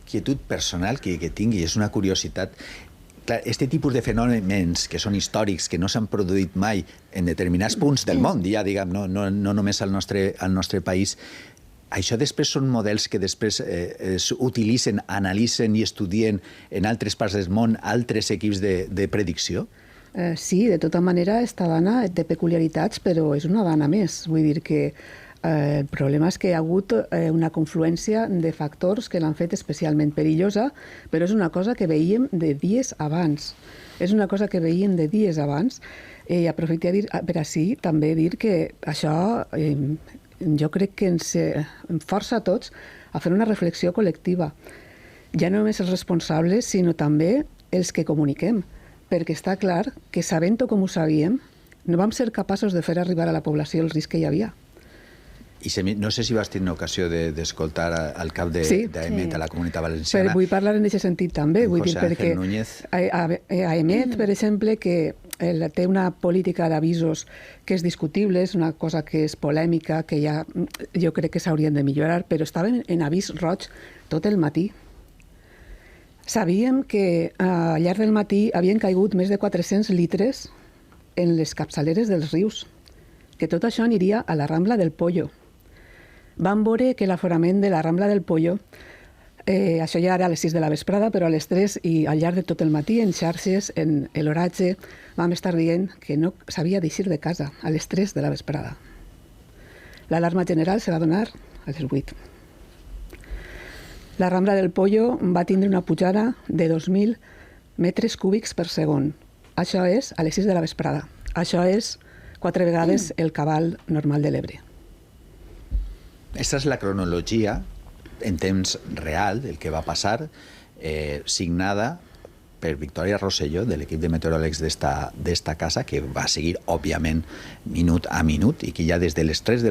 inquietud personal que tingui, és una curiositat. Clar, aquest tipus de fenòmens que són històrics, que no s'han produït mai en determinats punts del món, ja diguem, no només al nostre país, això després són models que després s'utilitzen, analitzen i estudien en altres parts del món, altres equips de predicció? Sí, de tota manera, esta dana té peculiaritats, però és una dana més. Vull dir que el problema és que hi ha hagut una confluència de factors que l'han fet especialment perillosa, però és una cosa que veiem de dies abans. És una cosa que veiem de dies abans. I aprofito per així també dir que això jo crec que ens força a tots a fer una reflexió col·lectiva. Ja no només els responsables, sinó també els que comuniquem. Perquè està clar que, sabent-ho com ho sabíem, no vam ser capaços de fer arribar a la població el risc que hi havia. I no sé si vas tenir l'ocasió d'escoltar al cap d'AEMET a la Comunitat Valenciana. Però vull parlar en aquest sentit també. Vull dir, perquè AEMET, per exemple, que té una política d'avisos que és discutible, és una cosa que és polèmica, que ja jo crec que s'haurien de millorar, però estaven en avís roig tot el matí. Sabíem que al llarg del matí havien caigut més de 400 litres en les capçaleres dels rius, que tot això aniria a la Rambla del Pollo. Vam veure que l'aforament de la Rambla del Pollo, això ja era a les 6 de la vesprada, però a les 3 i al llarg de tot el matí, en xarxes, en l'oratge, vam estar dient que no s'havia d'eixir de casa a les 3 de la vesprada. L'alarma general se va donar a les 8. La Rambla del Pollo va tindre una pujada de 2.000 metres cúbics per segon. Això és a les 6 de la vesprada. Això és 4 vegades el cabal normal de l'Ebre. Aquesta és la cronologia en temps real del que va passar, signada per Victòria Rosselló, de l'equip de meteoròlegs d'esta casa, que va seguir, òbviament, minut a minut, i que ja des de les 3 de